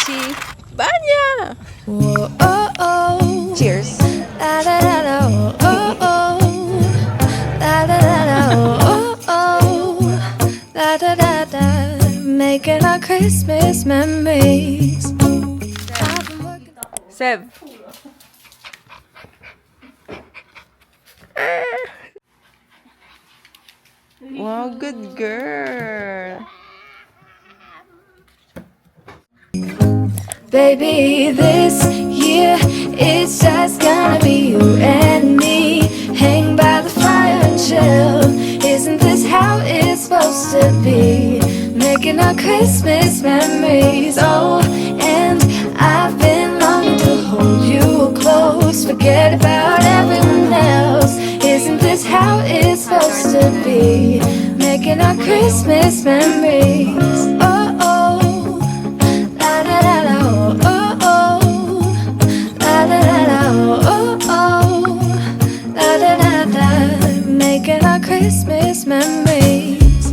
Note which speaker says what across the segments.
Speaker 1: Richie. Banya!
Speaker 2: Whoa, oh, oh.
Speaker 1: Cheers.
Speaker 2: La da da da, oh, oh. La da da da, oh, oh. La da da da. Making our Christmas memories. I've been working.
Speaker 1: Seb. Wow, good girl.
Speaker 2: Baby, this year it's just gonna be you and me. Hang by the fire and chill. Isn't this how it's supposed to be? Making our Christmas memories. Oh, and I've been longing to hold you close. Forget about everyone else. Isn't this how it's supposed to be? Making our Christmas memories. Oh, oh. La da da da, oh, oh. La da da da, oh, oh. La da da da. Making our Christmas memories.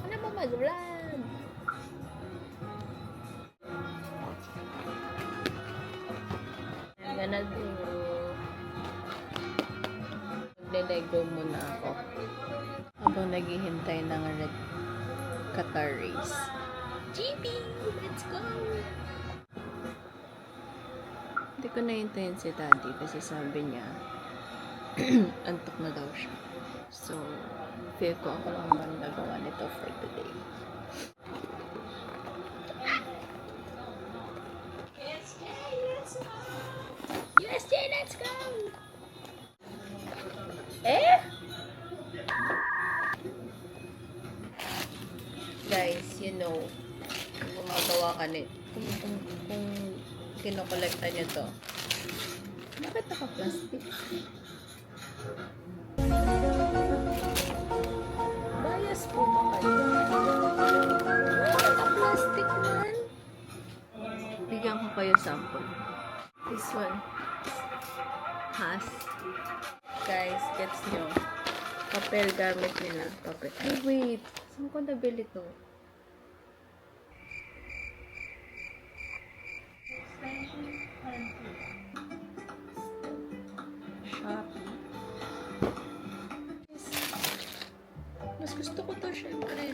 Speaker 1: Ano ba mag-vlog? I'm gonna do magle-lego muna ako habang naghihintay ng red Qatar race. GB! Let's go! Hindi ko nahintayin si daddy kasi sabi niya antok na daw siya. So, feel ko ako lang ba nagawa nito for today. USJ, let's go! Eh? Guys, you know, kung gumagawa ka nito, kung kinokolekta nyo to, bakit naka-plastic? Bias po ba kayo? Bakit naka-plastic man? Bigyan ko kayo sample. This one has, guys, gets nyo, papel gamit nila. Papel. Ay, wait. Saan ko nabili to? Shopee. Mas gusto ko to, syempre.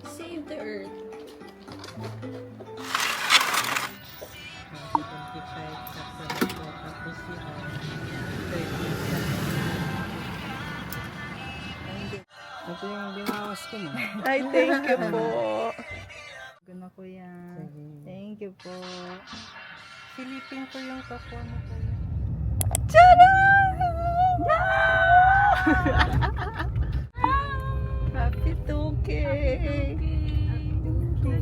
Speaker 1: Save the earth.
Speaker 3: Ito yung binawas ko mo.
Speaker 1: Ay, thank you po.
Speaker 3: Guna ko yan. Thank you po. Silipin ko yung kapwa mo ko yan.
Speaker 1: Tada! Happy 2K!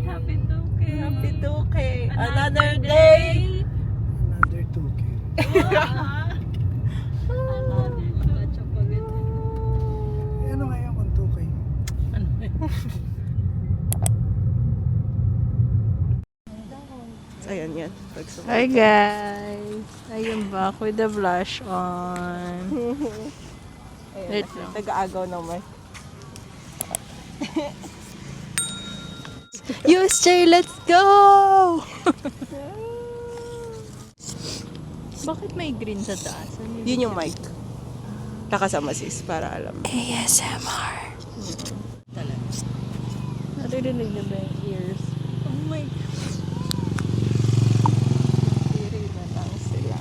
Speaker 1: Happy 2K! Happy 2K! Another day!
Speaker 3: Another 2K. Ano ngayon kung 2K?
Speaker 1: Ayan yan. Hi guys! I am back with the blush on. Wait lang.
Speaker 4: Nag-aagaw naman.
Speaker 1: USJ, let's go! Bakit may green sa taas?
Speaker 4: Yun yung mic. Nakasama sis, para alam.
Speaker 2: ASMR.
Speaker 1: Naririnig na ba yung ears? Oh my God. Siri na lang sila.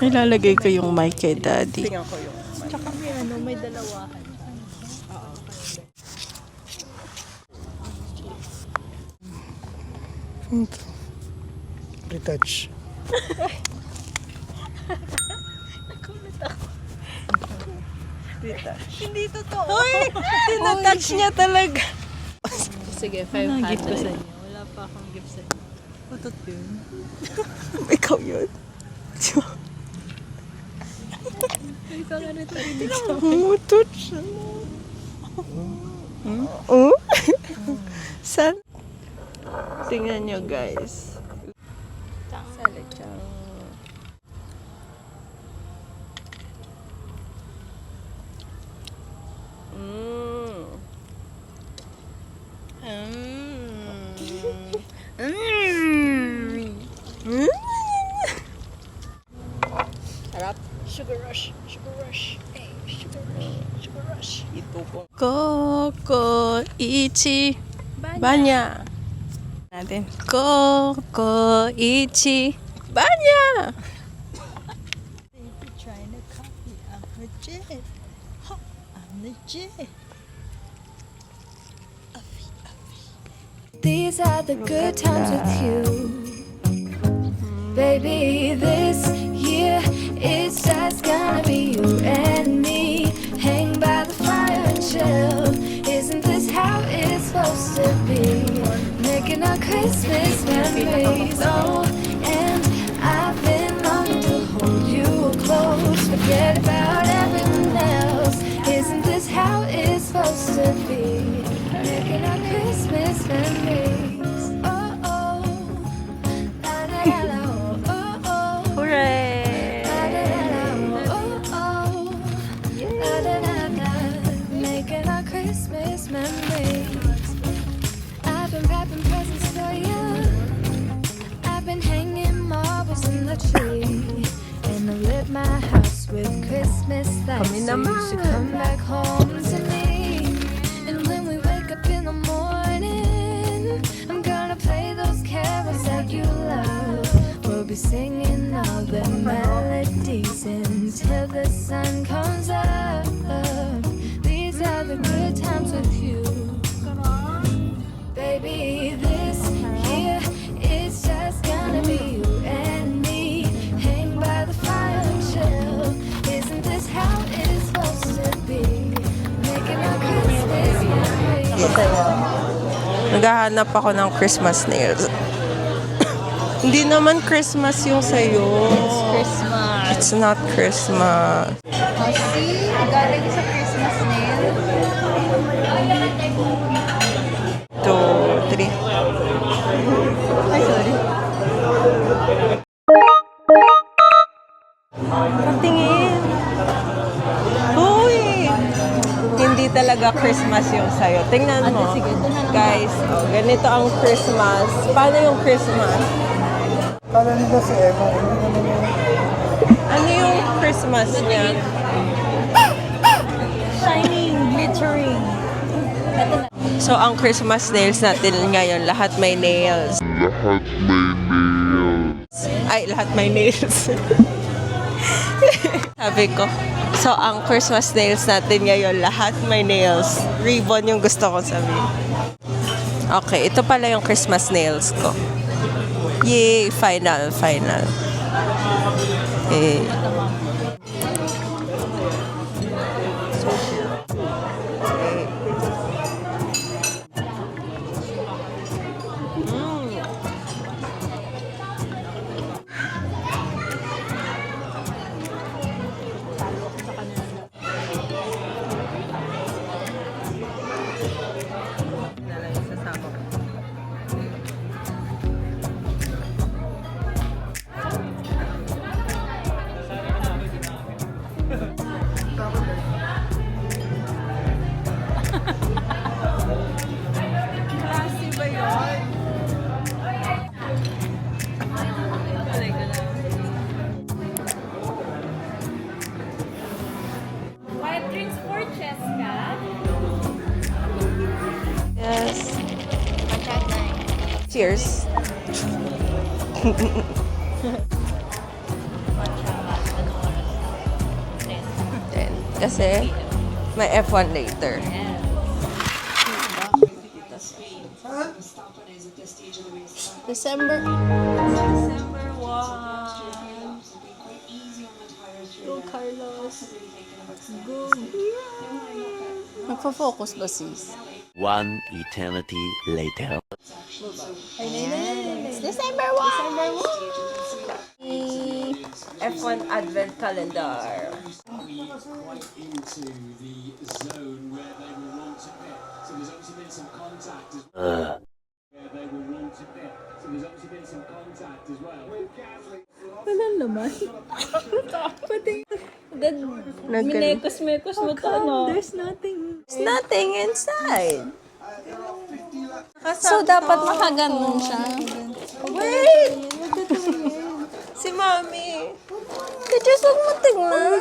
Speaker 1: Ilalagay ko yung mic kay daddy.
Speaker 4: Tingnan ko yung mic.
Speaker 1: Tsaka may dalawahan.
Speaker 3: Retouch.
Speaker 4: Hindi totoo. Uy! Tinatouch niya talaga.
Speaker 1: Sige, 500. Gift ko sa inyo. Wala pa akong gift sa inyo.
Speaker 4: Putot yun. Ikaw yun.
Speaker 1: Ikaw nga rin tayo.
Speaker 4: Tutouch. Oh? San? Tingnan nyo guys. Salachang. Harap.
Speaker 1: Sugar rush. Sugar rush. Hey, sugar rush. Sugar rush.
Speaker 4: Ito po. Koko Ichi Banya. Natin. Koko Ichi Banya.
Speaker 3: Trying to copy. I'm legit. Ha, I'm legit.
Speaker 2: These are the good times with you. Baby, this year it's just gonna be you and me. Hang by the fire and chill. Isn't this how it's supposed to be? Making our Christmas memories. Oh, and I've been longing to hold you close. Forget about everyone else. Isn't this how it's supposed to be? Making our Christmas memories. Oh, oh. La, la, la, la, oh, oh, oh.
Speaker 4: Hooray!
Speaker 2: La, la, la, la, oh, oh. La, la, la, la. Making our Christmas memories. I've been wrapping presents for you. I've been hanging marbles in the tree. And I lit my house with Christmas lights.
Speaker 4: Kami
Speaker 2: So you
Speaker 4: naman.
Speaker 2: should come back home to me. And when we wake up in the morning, I'm gonna play those carols that you love. We'll be singing all the melodies until the sun comes up. These are the good times with you. Baby, this year it's just gonna be you and me. Hang by the fire and chill. Isn't this how it's supposed to be? Making our Christmas memories.
Speaker 4: Naghahanap ako ng Christmas nails. Hindi naman Christmas yung sa'yo.
Speaker 1: Christmas.
Speaker 4: It's not Christmas.
Speaker 1: See? Galing sa Christmas nail.
Speaker 4: 2, 3.
Speaker 1: Ay, sorry.
Speaker 4: Patingin. Uy! Hindi talaga Christmas yung sa'yo. Tingnan mo.
Speaker 1: Sige, ito na lang.
Speaker 4: Guys, oh, ganito ang Christmas. Paano yung Christmas?
Speaker 5: Kala nila si Emma, hindi naman yun.
Speaker 4: Ano yung Christmas niya?
Speaker 1: Shining, glittering.
Speaker 4: So, ang Christmas nails natin ngayon, lahat may nails. Ay, lahat may nails. Sabi ko. So, ang Christmas nails natin ngayon, lahat may nails. Ribbon yung gusto ko sabihin. Okay, ito pala yung Christmas nails ko. Yay! Final. Eh.
Speaker 1: Five drinks for Cheska.
Speaker 4: Yes. Cheers. Then, kasi may F1 later. December 1. Go Carlos. Go. Nagpo-focus ba sis?
Speaker 6: One eternity later.
Speaker 4: It's December 1! F1 Advent Calendar.
Speaker 7: Quite into the zone where they will want to hit. So there's obviously been some contact as well. Where they will want to hit. So there's obviously been some contact as well.
Speaker 1: Wala naman. Pati. Minekos-mekos mo to, no? There's nothing.
Speaker 4: There's nothing inside.
Speaker 1: So, dapat makaganon siya.
Speaker 4: Wait! Si Mami.
Speaker 1: Diyos, huwag mo tignan.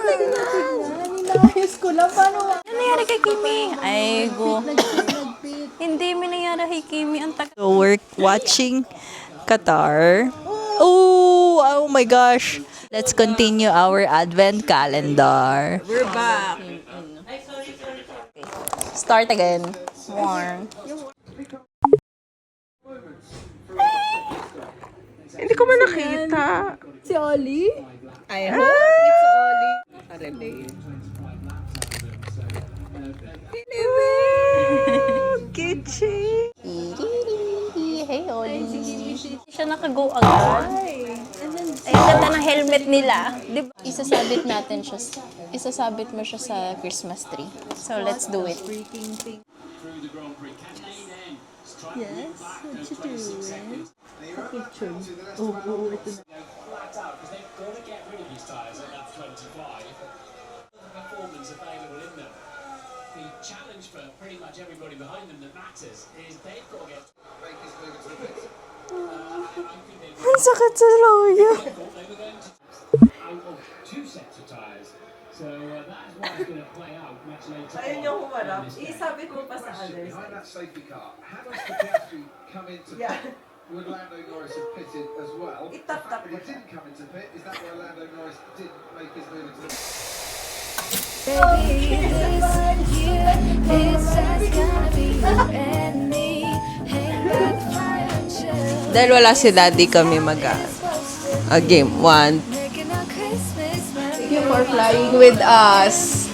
Speaker 3: Inayos ko lang. Paano?
Speaker 1: Ano nangyari kay Kimi? Ay, go. Hindi, may nangyari kay Kimi. Ang tagal.
Speaker 8: So we're watching Qatar. Oh my gosh. Let's continue our advent calendar.
Speaker 4: We're back.
Speaker 1: Start again. More.
Speaker 4: Hindi ko man nakita.
Speaker 3: Si Oli?
Speaker 4: I hope it's Oli. Kichi.
Speaker 1: Hey, Oli. Siya nakago agad. Ay, ganda ng helmet nila. Diba? Isasabit natin siya. Isasabit mo siya sa Christmas tree. So, let's do it.
Speaker 7: through the Grand Prix. Can they then strike
Speaker 3: Yes, what you doing? Picture.
Speaker 7: flat out because they've got to get rid of these tyres at that 25. The performance available in them. The challenge for pretty much everybody behind them that matters is they've got to get.
Speaker 8: Ang sakit sa loya.
Speaker 7: I thought they were going to out of two sets of tyres. So that's why it's going to play out much later.
Speaker 4: Ayun yung humarap. Isabit mo pa sa others.
Speaker 9: Behind that safety car, how does Piastri come into pit? Would Lando Norris have pitted as well?
Speaker 4: Itap-tap
Speaker 9: But he didn't come into pit. Is that why Lando Norris didn't make his move into the
Speaker 2: Baby, this year is just gonna be you and me. Hang by the fire and chill.
Speaker 4: Dahil wala si Daddy kami game 1.
Speaker 2: Making our Christmas
Speaker 1: You for flying with us.